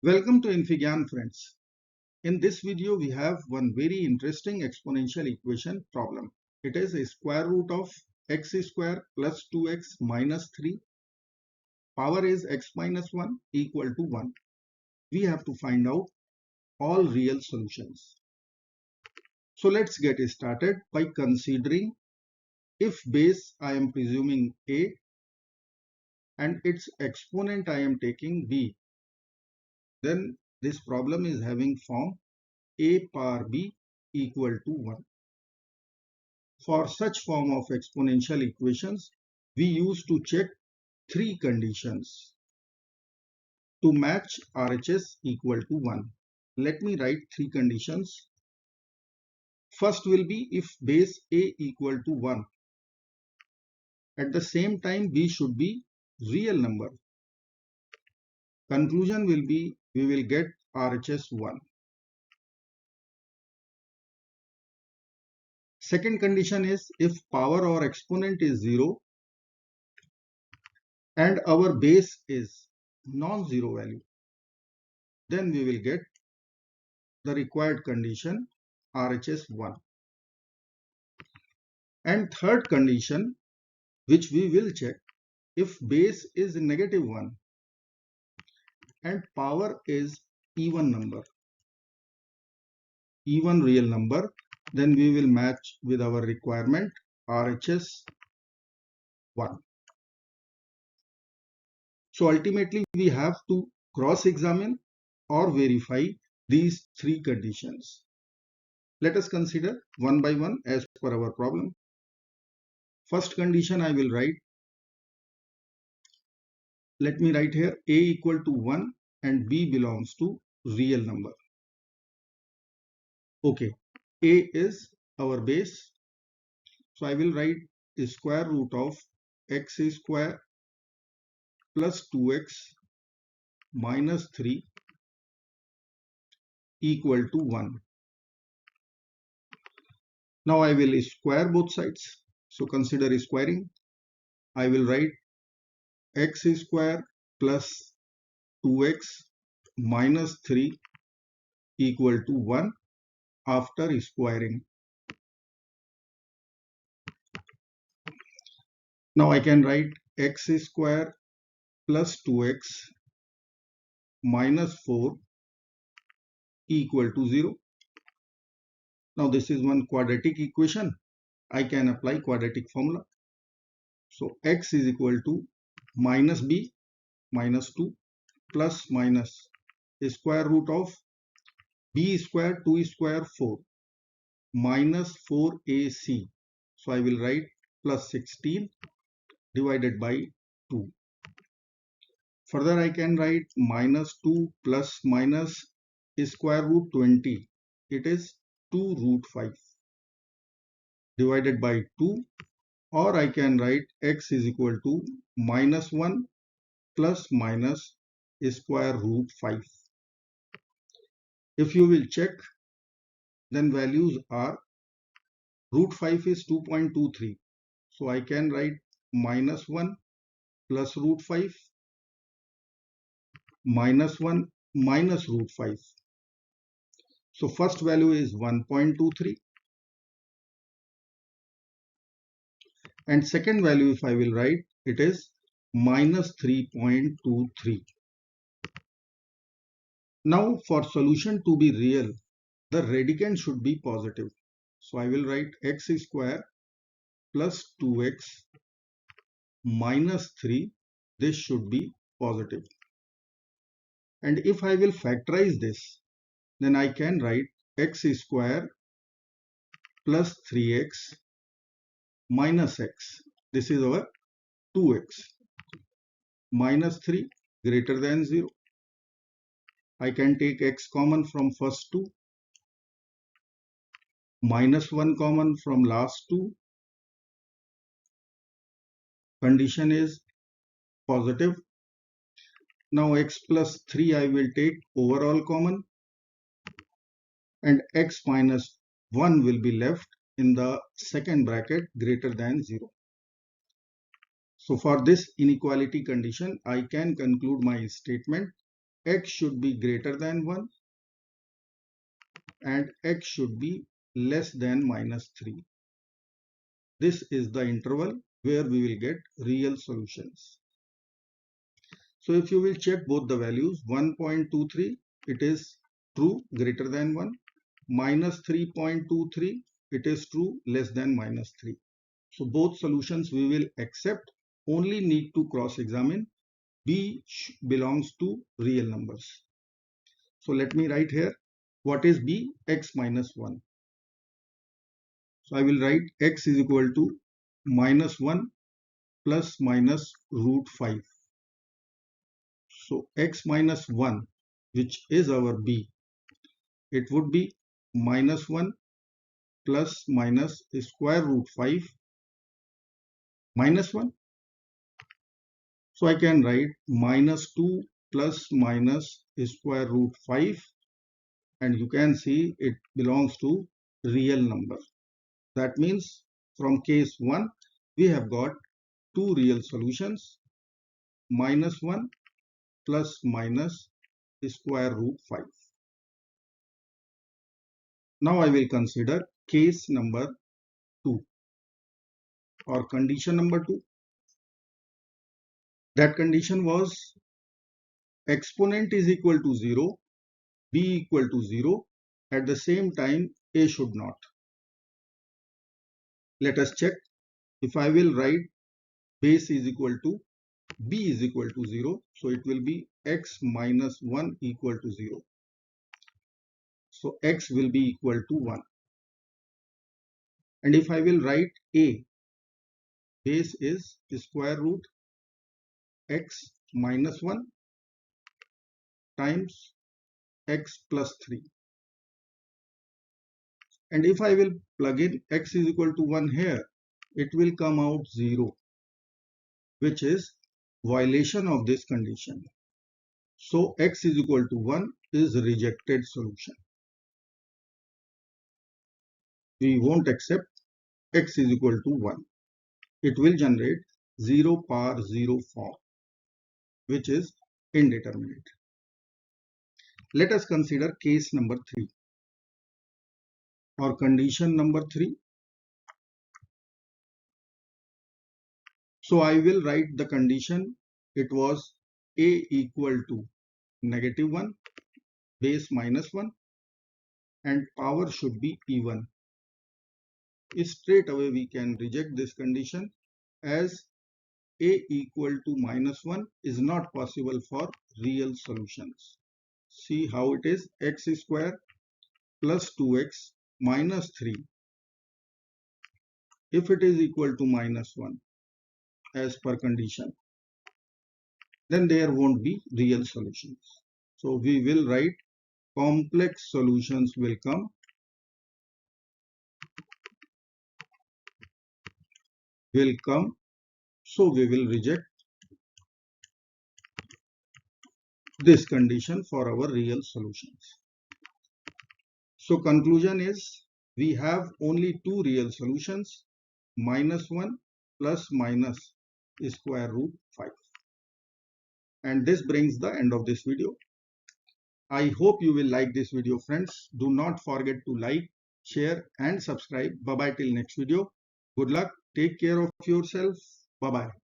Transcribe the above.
Welcome to Infigyan friends. In this video we have one very interesting exponential equation problem. It is a square root of x square plus 2x minus 3 power is x minus 1 equal to 1. We have to find out all real solutions. So let's get started by considering if base I am presuming a and its exponent I am taking b, then this problem is having form a power b equal to 1. For such form of exponential equations, we used to check three conditions to match RHS equal to 1. Let me write three conditions. First will be if base A equal to 1. At the same time, B should be real number. Conclusion will be we will get RHS 1. Second condition is if power or exponent is 0 and our base is non-zero value, then we will get the required condition RHS 1. And third condition, which we will check, if base is negative 1 and power is even real number, then we will match with our requirement RHS 1. So ultimately we have to cross-examine or verify these three conditions. Let us consider one by one as per our problem. First condition I will write. Let me write here a equal to 1 and b belongs to real number. Okay, a is our base. So I will write the square root of x square plus 2x minus 3 equal to 1. Now I will square both sides. So consider squaring. I will write x square plus 2x minus 3 equal to 1 after squaring. Now I can write x square plus 2x minus 4 equal to 0. Now this is one quadratic equation. I can apply quadratic formula. So x is equal to minus b minus 2 plus minus square root of b square 2 square 4 minus 4ac. So I will write plus 16 divided by 2. Further I can write minus 2 plus minus square root 20. It is 2 root 5 divided by 2, or I can write x is equal to minus 1 plus minus square root 5. If you will check, then values are root 5 is 2.23. So I can write minus 1 plus root 5 minus 1 minus root 5. So first value is 1.23 and second value if I will write, it is minus 3.23. Now for solution to be real, the radicand should be positive. So I will write x square plus 2x minus 3. This should be positive. And if I will factorize this, then I can write x square plus 3x minus x. This is our 2x minus 3 greater than 0. I can take x common from first two, minus 1 common from last two. Condition is positive. Now x plus 3 I will take overall common and x minus 1 will be left in the second bracket greater than 0. So for this inequality condition, I can conclude my statement x should be greater than 1 and x should be less than -3. This is the interval where we will get real solutions. So if you will check both the values, 1.23, it is true greater than 1, -3.23, it is true less than -3. So both solutions we will accept, only need to cross-examine. B belongs to real numbers. So let me write here, what is B? X minus 1. So I will write x is equal to -1 plus minus root 5. So x minus 1, which is our B, it would be -1 plus minus square root 5 minus 1. So I can write -2 plus minus square root 5, and you can see it belongs to real number. That means from case 1 we have got two real solutions, -1 plus minus square root 5. Now I will consider case number 2 or condition number 2. That condition was exponent is equal to 0, b equal to 0, at the same time a should not. Let us check. If I will write base is equal to b is equal to 0, so it will be x minus 1 equal to 0. So x will be equal to 1. And if I will write a, base is square root x minus 1 times x plus 3. And if I will plug in x is equal to 1 here, it will come out 0, which is violation of this condition. So x is equal to 1 is rejected solution. We won't accept x is equal to 1. It will generate 0 power 0 form, which is indeterminate. Let us consider case number 3 or condition number 3. So I will write the condition. It was a equal to -1, base -1, and power should be even. Straight away we can reject this condition, as a equal to -1 is not possible for real solutions. See how it is, x square plus 2x minus 3. If it is equal to -1 as per condition, then there won't be real solutions. So we will write complex solutions will come. So we will reject this condition for our real solutions. So conclusion is, we have only two real solutions, -1 plus minus square root 5. And this brings the end of this video. I hope you will like this video, friends. Do not forget to like, share and subscribe. Bye bye till next video. Good luck. Take care of yourself. Bye bye.